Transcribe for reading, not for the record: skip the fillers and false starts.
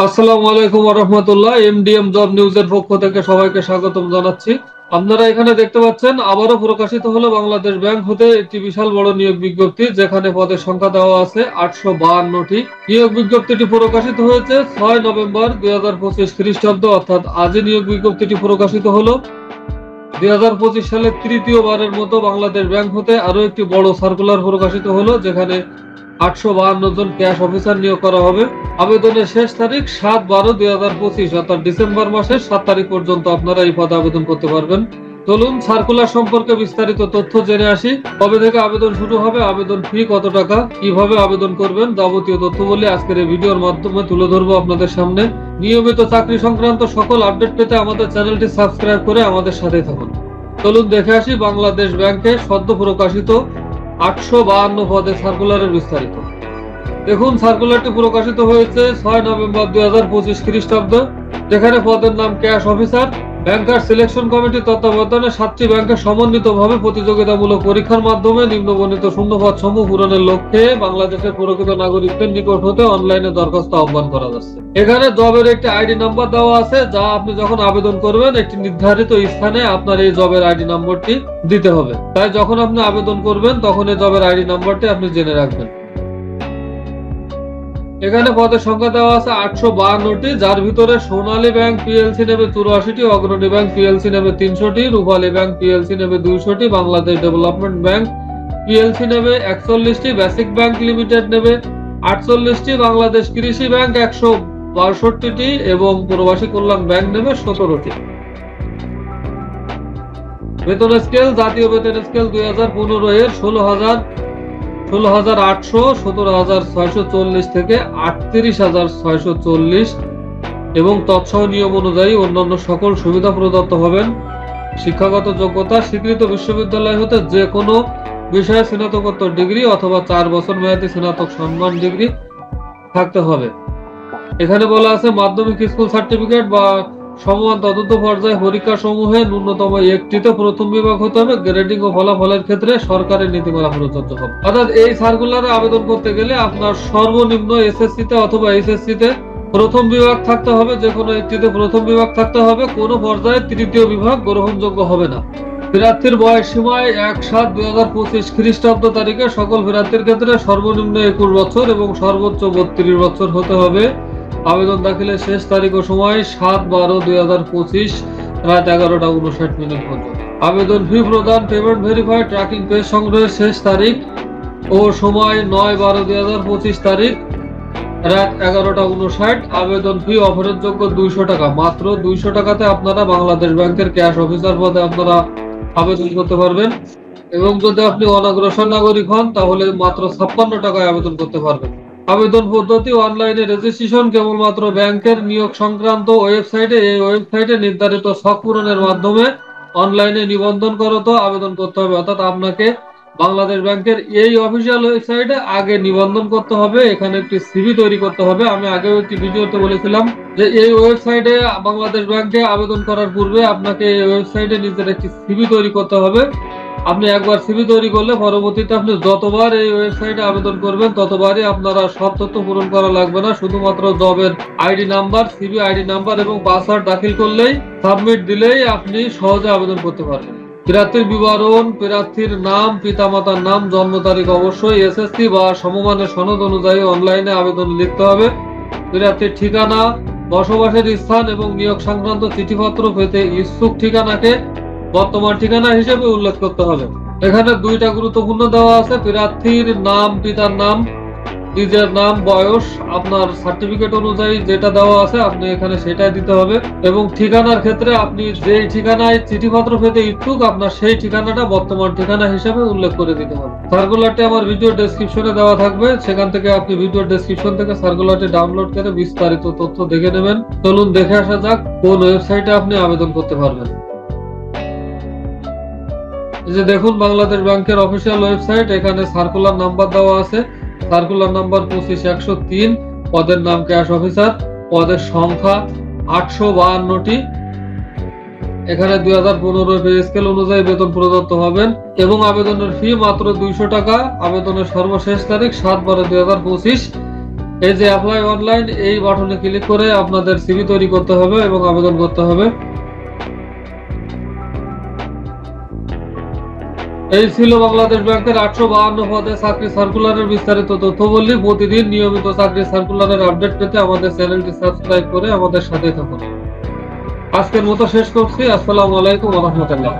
আসসালামু আলাইকুম ওয়া রাহমাতুল্লাহ। এমডিএম জব নিউজের পক্ষ থেকে সবাইকে স্বাগতম জানাচ্ছি। আপনারা এখানে দেখতে পাচ্ছেন আবারও প্রকাশিত হলো বাংলাদেশ ব্যাংক হতে একটি বিশাল বড় নিয়োগ বিজ্ঞপ্তি, যেখানে পদের সংখ্যা দেওয়া আছে 852টি। নিয়োগ বিজ্ঞপ্তিটি প্রকাশিত হয়েছে 6 নভেম্বর 2025 খ্রিস্টাব্দ, অর্থাৎ আজই নিয়োগ বিজ্ঞপ্তিটি প্রকাশিত হলো। 2025 সালে তৃতীয়বারের মতো বাংলাদেশ ব্যাংক হতে আরো একটি বড় সার্কুলার প্রকাশিত হলো, যেখানে 852 জন ক্যাশ অফিসার নিয়োগ করা হবে। আবেদনের শেষ তারিখ 7/12/2025, অর্থাৎ ডিসেম্বর মাসের 7 তারিখ পর্যন্ত আপনারা এই পদে আবেদন করতে পারবেন। চলুন সার্কুলার সম্পর্কে বিস্তারিত তথ্য জেনে আসি। কবে থেকে আবেদন শুরু হবে, আবেদন ফি কত টাকা, কিভাবে আবেদন করবেন, যাবতীয় তথ্যগুলি আজকের এই ভিডিওর মাধ্যমে তুলে ধরবো আপনাদের সামনে। নিয়মিত চাকরি সংক্রান্ত সকল আপডেট পেতে আমাদের চ্যানেলটি সাবস্ক্রাইব করে আমাদের সাথে থাকুন। চলুন দেখে আসি বাংলাদেশ ব্যাংকে সদ্য প্রকাশিত 852 পদের সার্কুলারের বিস্তারিত। দেখুন, সার্কুলারটি প্রকাশিত হয়েছে 6 নভেম্বর 2025 খ্রিস্টাব্দ, যেখানে পদের নাম ক্যাশ অফিসার। ব্যাংকার সিলেকশন কমিটির তত্ত্বাবধানে 7টি ব্যাংকে সমন্বিতভাবে প্রতিযোগিতামূলক পরীক্ষার মাধ্যমে নিম্নবর্ণিত শূন্যপদ সমূহ পূরণের লক্ষ্যে বাংলাদেশের প্রকৃত নাগরিকদের নিকট হতে অনলাইনে দরখাস্ত আহ্বান করা যাচ্ছে। এখানে জবের একটি আইডি নাম্বার দেওয়া আছে, যা আপনি যখন আবেদন করবেন একটি নির্ধারিত স্থানে আপনার এই জবের আইডি নাম্বারটি দিতে হবে। তাই যখন আপনি আবেদন করবেন তখন এই জবের আইডি নাম্বারটি আপনি জেনে রাখবেন। এখানে পদের সংখ্যা দেওয়া আছে 852টি, যার ভিতরে সোনালী ব্যাংক পিএলসি নেবে 84টি, অগ্রণী ব্যাংক পিএলসি নেবে 300টি, রূপালী ব্যাংক পিএলসি নেবে 200টি, বাংলাদেশ ডেভেলপমেন্ট ব্যাংক পিএলসি নেবে 41টি, বেসিক ব্যাংক লিমিটেড নেবে 48টি, বাংলাদেশ কৃষি ব্যাংক 162টি এবং প্রবাসী কল্যাণ ব্যাংক নেবে 17টি। বেতন স্কেল, জাতীয় বেতন স্কেল 2015 এর 16,800, 17,640 থেকে 38,640 এবং তৎসহ নিয়ম অনুযায়ী অন্যান্য সকল সুবিধা প্রদত্ত হবেন। শিক্ষাগত যোগ্যতা, স্বীকৃত বিশ্ববিদ্যালয় হতে যে কোনো বিষয়ে স্নাতকোত্তর ডিগ্রি অথবা 4 বছর মেয়াদী স্নাতক সম্মান ডিগ্রি থাকতে হবে। এখানে বলা আছে মাধ্যমিক স্কুল সার্টিফিকেট বা সমান তদন্ত পর্যায়ে পরীক্ষা সমূহে ন্যূনতম একটিতে প্রথম বিভাগ হতে হবে। গ্রেডিং ও ফলাফলের ক্ষেত্রে সরকারের নীতিমালা প্রযোজ্য হবে। অর্থাৎ এই সার্কুলারে আবেদন করতে গেলে আপনার সর্বনিম্ন এসএসসি তে অথবা এইচএসসি তে প্রথম বিভাগ থাকতে হবে, যে কোনো একটিতে প্রথম বিভাগ থাকতে হবে। কোনো পর্যায়ে তৃতীয় বিভাগ গ্রহণযোগ্য হবে না। প্রার্থীর বয়স সীমায় 1/7/2025 খ্রিস্টাব্দ তারিখে সকল প্রার্থীর ক্ষেত্রে সর্বনিম্ন 21 বছর এবং সর্বোচ্চ 32 বছর হতে হবে। আবেদন দাখিলের শেষ তারিখ ও সময় 7/12/2025 রাত 11:59 পর্যন্ত। আবেদন ফি প্রদান, পেমেন্ট ভেরিফাই, ট্র্যাকিং পেজ সংগ্রহের শেষ তারিখ ও সময় 9/12/2025 তারিখ রাত 11:59। আবেদন ফি অফারের যোগ্য 200 টাকা। মাত্র 200 টাকাতে আপনারা বাংলাদেশ ব্যাংকের ক্যাশ অফিসার পদে আপনারা আবেদন করতে পারবেন, এবং যদি আপনি অনগ্রসর নাগরিক হন তাহলে মাত্র 56 টাকায় আবেদন করতে পারবেন। আবেদন পদ্ধতি, অনলাইনে রেজিস্ট্রেশন কেবলমাত্র ব্যাংকের নিয়োগ সংক্রান্ত ওয়েবসাইটে। এই ওয়েবসাইটে নির্ধারিত ছক পূরণের মাধ্যমে অনলাইনে নিবন্ধন করতে আবেদন করতে হবে। অর্থাৎ আপনাকে বাংলাদেশ ব্যাংকের এই অফিসিয়াল ওয়েবসাইটে আগে নিবন্ধন করতে হবে, এখানে একটি সিভি তৈরি করতে হবে। আমি আগেও একটি ভিডিওতে বলেছিলাম যে এই ওয়েবসাইটে বাংলাদেশ ব্যাংকে আবেদন করার পূর্বে আপনাকে এই ওয়েবসাইটে নিজের একটি সিভি তৈরি করতে হবে। আপনি একবার সিভি তৈরি করলে পরবর্তীতে আপনি যতবার এই ওয়েবসাইটে আবেদন করবেন ততবারই আপনারা সব তথ্য পূরণ করা লাগবে না। শুধুমাত্র জবের ID number, CV ID number এবং পাসওয়ার্ড দাখিল করলেই, সাবমিট দিলেই আপনি সহজে আবেদন করতে পারবেন। প্রার্থীর বিবরণ, প্রার্থীর নাম, পিতামাতার নাম, জন্ম তারিখ অবশ্যই এসএসসি বা সমমানের সনদ অনুযায়ী অনলাইনে আবেদন লিখতে হবে। প্রার্থীর ঠিকানা, বসবাসের স্থান এবং নিয়োগ সংক্রান্ত চিঠিপত্র পেতে ইচ্ছুক ঠিকানাকে বর্তমান ঠিকানা হিসেবে উল্লেখ করতে হবে। এখানে 2টা গুরুত্বপূর্ণ দেওয়া আছে, প্রার্থীর নাম, পিতার নাম, নিজের নাম, বয়স, আপনার সার্টিফিকেট অনুযায়ী যেটা দেওয়া আছে আপনি এখানে সেটাই দিতে হবে, এবং ঠিকানার ক্ষেত্রে আপনি যেই ঠিকানায় চিঠিপত্র পেতে ইচ্ছুক আপনার সেই ঠিকানাটা বর্তমান ঠিকানা হিসেবে উল্লেখ করে দিতে হবে। সার্কুলারটি আমার ভিডিও ডেসক্রিপশনে দেওয়া থাকবে, সেখান থেকে আপনি ভিডিও ডেসক্রিপশন থেকে সার্কুলারটি ডাউনলোড করে বিস্তারিত তথ্য দেখে নেবেন। চলুন দেখে আসা যাক কোন ওয়েবসাইটে আপনি আবেদন করতে পারবেন। এই যে দেখুন বাংলাদেশ ব্যাংকের অফিসিয়াল ওয়েবসাইট, এখানে সার্কুলার নাম্বার দেওয়া আছে। সার্কুলার নাম্বার 25-103, পদের নাম ক্যাশ অফিসার, পদের সংখ্যা 852টি। এখানে 2015 পে স্কেল অনুযায়ী বেতন প্রদত্ত হবেন এবং আবেদনের ফি মাত্র 200 টাকা। আবেদনের সর্বশেষ তারিখ 7/12/2025 এই যে অ্যাপ্লাই অনলাইন, এই বাটনে ক্লিক করে আপনাদের সিভি তৈরি করতে হবে এবং আবেদন করতে হবে। এই ছিল বাংলাদেশ ব্যাংকের 852 পদে চাকরি সার্কুলারের বিস্তারিত তথ্যবলী। প্রতিদিন নিয়মিত চাকরি সার্কুলারের আপডেট পেতে আমাদের চ্যানেলটি সাবস্ক্রাইব করে আমাদের সাথে থাকুন। আজকের মতো শেষ করছি। আসসালামু আলাইকুম ওয়া রাহমাতুল্লাহ।